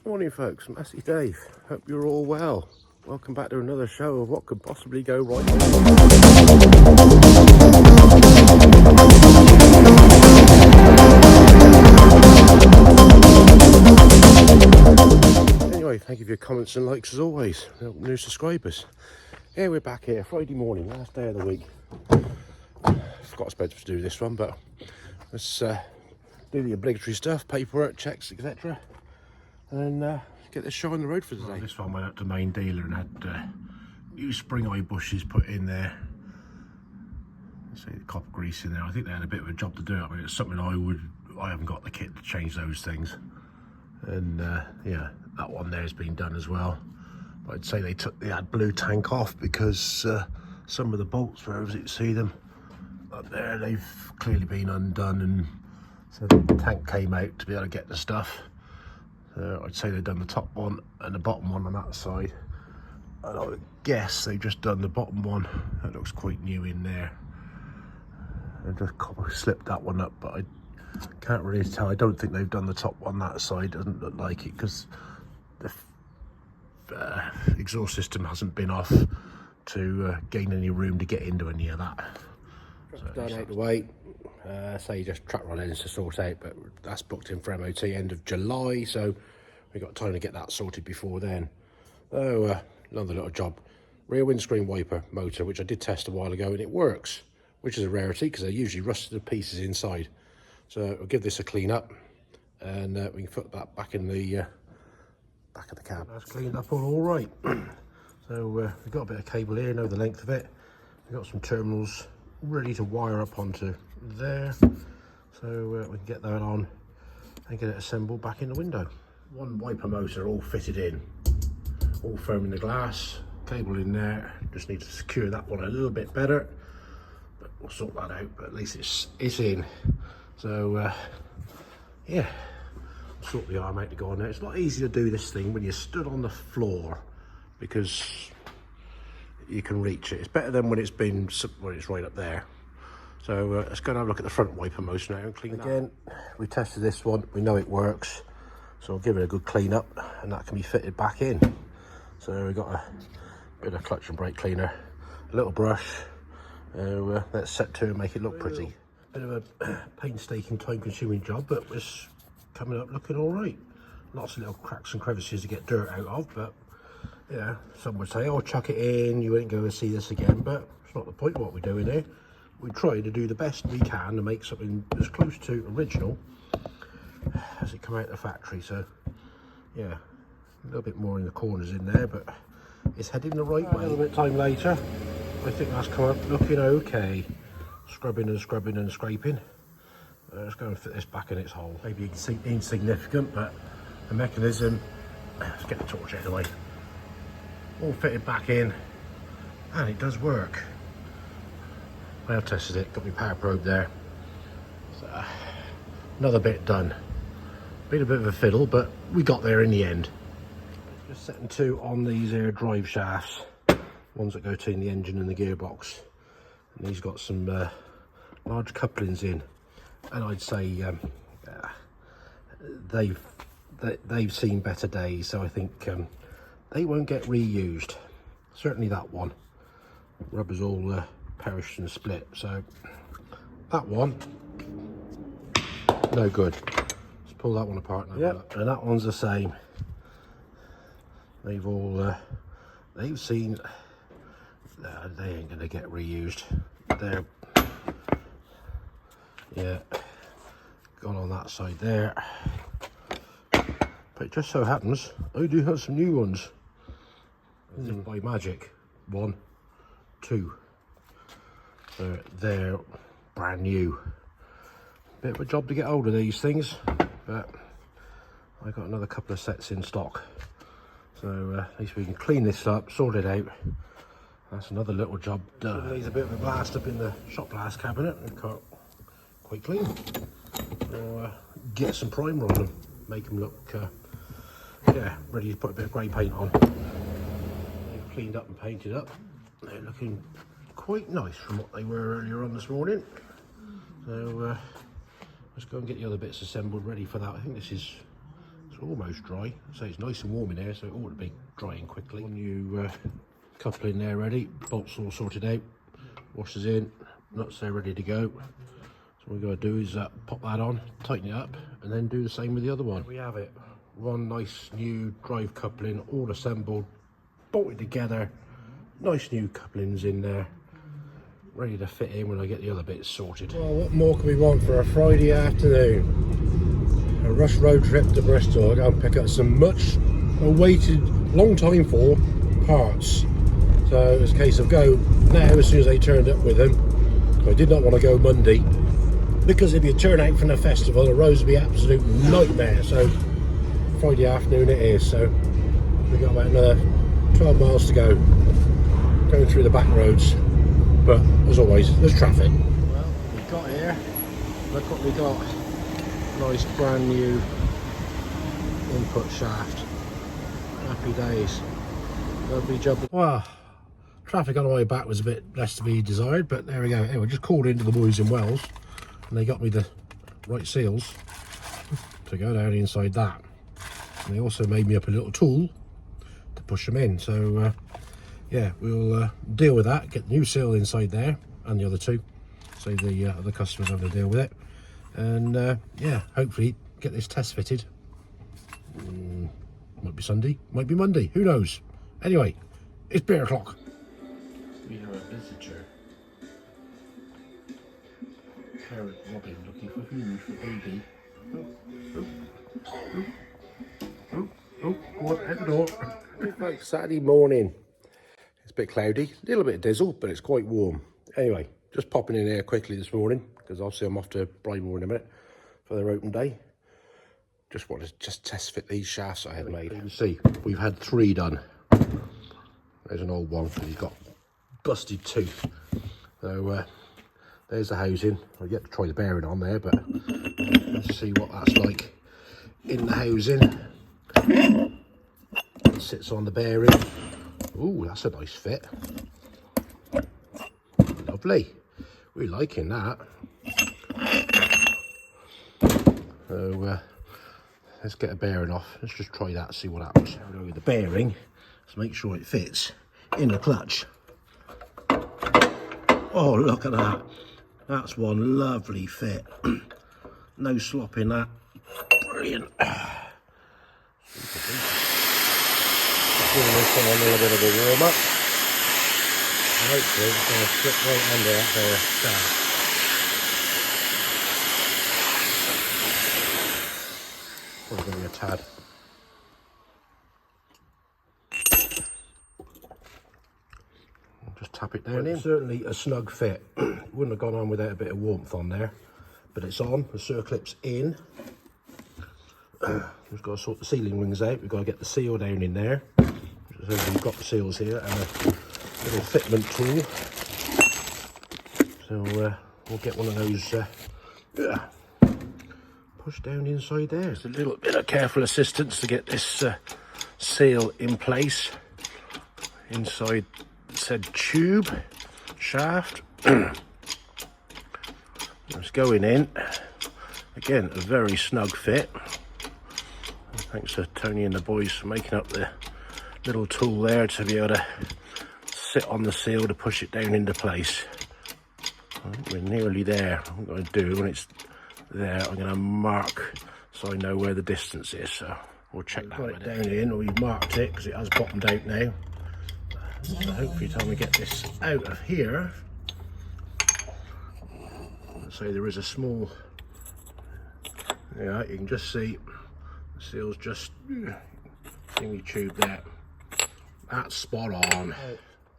Morning folks, Massey Dave. Hope you're all well. Welcome back to another show of what could possibly go right. Anyway, thank you for your comments and likes as always. New subscribers. Yeah, we're back here, Friday morning, last day of the week. Forgot I was supposed to do this one, but let's do the obligatory stuff, paperwork, checks, etc. And get this show on the road for today. Well, this one went up to main dealer and had new spring eye bushes put in there. See the copper grease in there. I think they had a bit of a job to do. I mean, it's something I haven't got the kit to change those things. And yeah, that one there has been done as well. But I'd say they took the AdBlue tank off because some of the bolts, wherever you see them up there, they've clearly been undone, and so the tank came out to be able to get the stuff. I'd say they've done the top one and the bottom one on that side, and I would guess they've just done the bottom one. That looks quite new in there. I just slipped that one up, but I can't really tell. I don't think they've done the top one that side. Doesn't look like it because the exhaust system hasn't been off to gain any room to get into any of that. So done out the way. Say just truck run ends to sort out, but that's booked in for MOT end of July, so we've got time to get that sorted before then. Oh, another little job. Rear windscreen wiper motor, which I did test a while ago, and it works, which is a rarity because they're usually rusted to pieces inside. So we'll give this a clean up, and we can put that back in the back of the cab. That's cleaned up all right. So we've got a bit of cable here, know the length of it. We've got some terminals ready to wire up onto there, so we can get that on and get it assembled back in the window. One wiper motor all fitted in, all firm in the glass, cable in there. Just need to secure that one a little bit better, but we'll sort that out. But at least it's in. So yeah, sort the arm out to go on there. It's not easy to do this thing when you're stood on the floor because you can reach it. It's better than when it's been when it's right up there. So let's go and have a look at the front wiper motor now and clean it again. We tested this one, we know it works, so I'll give it a good clean up, and that can be fitted back in. So we've got a bit of clutch and brake cleaner, a little brush. Let's set to and make it look pretty. Bit of a painstaking, time-consuming job, but it's coming up looking all right. Lots of little cracks and crevices to get dirt out of, but yeah, some would say, oh, chuck it in, you ain't going to see this again, but it's not the point of what we're doing here. We try to do the best we can to make something as close to original as it come out of the factory. So yeah, a little bit more in the corners in there, but it's heading the right way. A little bit of time later, I think that's come up looking okay. Scrubbing and scrubbing and scraping. Let's go and fit this back in its hole. Maybe insignificant, but the mechanism, let's get the torch out of the way. All fitted back in, and it does work. I have tested it, got my power probe there. So, another bit done. Been a bit of a fiddle, but we got there in the end. Just setting two on these air drive shafts, ones that go between the engine and the gearbox. And these got some large couplings in, and I'd say they've seen better days, so I think they won't get reused. Certainly that one. Rubber's all perished and split, so that one no good. Let's pull that one apart now. Yep, and that one's the same. They've all they've seen they ain't gonna get reused. They're yeah, gone on that side there, but it just so happens I do have some new ones. By magic, 1, 2. So they're brand new. Bit of a job to get hold of these things, but I got another couple of sets in stock. So at least we can clean this up, sort it out. That's another little job done. Leaves a bit of a blast up in the shop glass cabinet, and quite clean. So get some primer on them, make them look yeah, ready to put a bit of grey paint on. They've cleaned up and painted up. They're looking quite nice from what they were earlier on this morning. So let's go and get the other bits assembled ready for that. I think this is almost dry. So it's nice and warm in there, so it ought to be drying quickly. One new coupling there ready, bolts all sorted out, washers in, nuts there ready to go. So what we're going to do is pop that on, tighten it up, and then do the same with the other one. There we have it. One nice new drive coupling, all assembled, bolted together. Nice new couplings in there, ready to fit in when I get the other bits sorted. Well, what more can we want for a Friday afternoon? A rush road trip to Bristol. I go and pick up some much awaited, long time for parts. So it's a case of go now as soon as they turned up with them. I did not want to go Monday because if you turn out from the festival, the roads would be an absolute nightmare. So Friday afternoon it is. So we've got about another 12 miles to go, going through the back roads. But as always, there's traffic. Well, we got here. Look what we got. Nice brand new input shaft. Happy days. Lovely job. Wow. Traffic on the way back was a bit less to be desired, but there we go. Anyway, just called into the boys in Wells and they got me the right seals to go down inside that. And they also made me up a little tool to push them in. So yeah, we'll deal with that, get the new seal inside there and the other two, so the other customers have to deal with it. And yeah, hopefully get this test fitted. Might be Sunday, might be Monday, who knows. Anyway, it's beer o'clock. We have a visitor. Carrot Robin looking for food for baby. Go on, out the door. Hey folks, Saturday morning. It's a bit cloudy, a little bit of drizzle, but it's quite warm. Anyway, just popping in here quickly this morning, because obviously I'm off to BRYMORE in a minute for their open day. Just want to test fit these shafts I had made. You can see, we've had 3 done. There's an old one, because he's got busted tooth. So there's the housing. I've yet to try the bearing on there, but let's see what that's like in the housing. It sits on the bearing. Ooh, that's a nice fit. Lovely. We're liking that. So let's get a bearing off. Let's just try that, see what happens. With the bearing, let's make sure it fits in the clutch. Oh, look at that. That's one lovely fit. No slop in that. Brilliant. Giving this one a little bit of a warm up. And hopefully it's going to slip right under that there shaft. Probably going to be a tad. Just tap it down in. Certainly a snug fit. Wouldn't have gone on without a bit of warmth on there. But it's on, the circlip's in. We've got to sort the sealing rings out. We've got to get the seal down in there. So we've got the seals here and a little fitment tool. So we'll get one of those pushed down inside there. Just a little bit of careful assistance to get this seal in place inside said tube shaft. It's going in. Again, a very snug fit. Thanks to Tony and the boys for making up the little tool there to be able to sit on the seal to push it down into place. I think we're nearly there. What I'm going to do when it's there, I'm going to mark so I know where the distance is. So we'll check that. Got it down in, or we've marked it because it has bottomed out now. So hopefully, time we get this out of here. So there is a small. Yeah, you can just see the seal's just thingy tube there. That's spot on.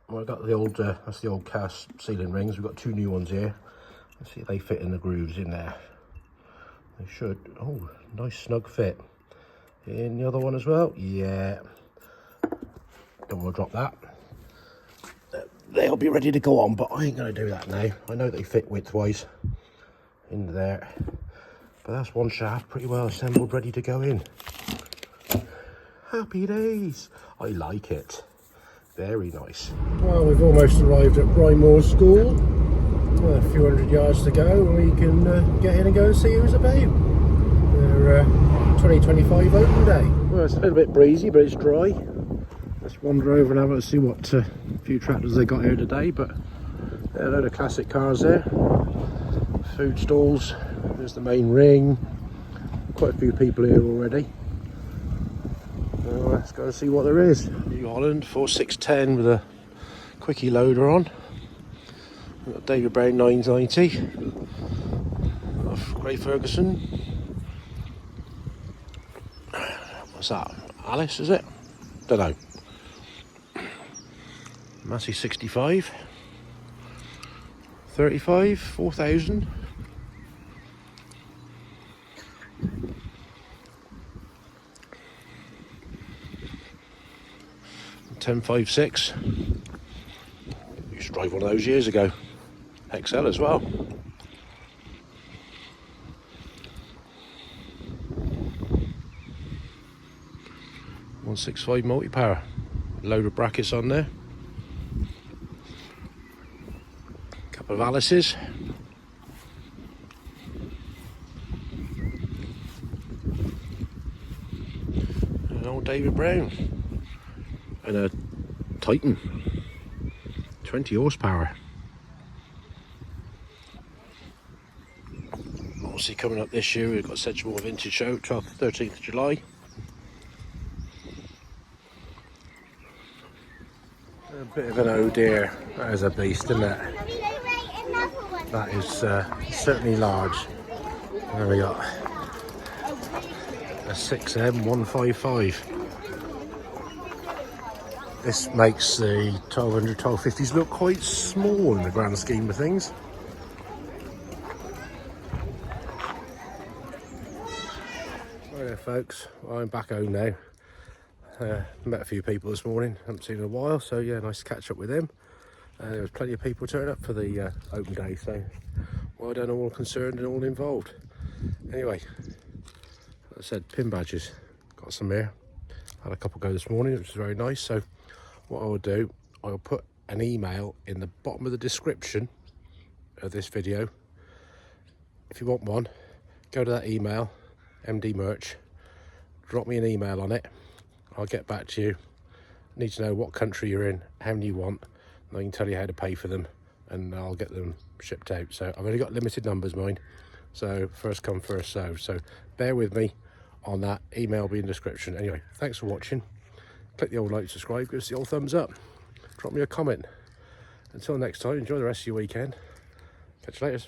Well, I've got the old, that's the old cast sealing rings. We've got 2 new ones here. Let's see if they fit in the grooves in there. They should. Oh, nice snug fit. In the other one as well. Yeah. Don't want to drop that. They'll be ready to go on, but I ain't going to do that now. I know they fit widthwise in there. But that's one shaft pretty well assembled, ready to go in. Happy days. I like it. Very nice. Well, we've almost arrived at BRYMORE School. A few hundred yards to go and we can get in and go and see who's about. They're 2025 open day. Well, it's a little bit breezy, but it's dry. Let's wander over and have a see what few tractors they got here today. But a load of classic cars there. Food stalls. There's the main ring. Quite a few people here already. So let's go and see what there is. New Holland 4610 with a quickie loader on. We've got David Brown 990 off Gray Ferguson. What's that? Alice, is it? Don't know. Massey 65. 35, 4000. $10.56. Used to drive one of those years ago. XL as well. $165 multi-power. Load of brackets on there. Couple of Alice's. An old David Brown. And a Titan. 20 horsepower. Obviously coming up this year, we've got Sedgemoor Vintage Show, 12th to 13th of July. A bit of an oh dear, that is a beast, isn't it? That is certainly large. There we got a 6M155. This makes the 1200, 1250s look quite small in the grand scheme of things. Right there folks, I'm back home now. Met a few people this morning, haven't seen in a while, so yeah, nice to catch up with them. There was plenty of people turning up for the open day, so well done all concerned and all involved. Anyway, as I said, pin badges, got some here. Had a couple go this morning, which was very nice. So what I'll do, I'll put an email in the bottom of the description of this video. If you want one, go to that email, MD Merch, drop me an email on it. I'll get back to you. Need to know what country you're in, how many you want, and I can tell you how to pay for them, and I'll get them shipped out. So I've only got limited numbers, mine, so first come first served. So bear with me on that. Email will be in the description. Anyway, thanks for watching. Click the old like, subscribe, give us the old thumbs up, drop me a comment. Until next time, enjoy the rest of your weekend. Catch you later.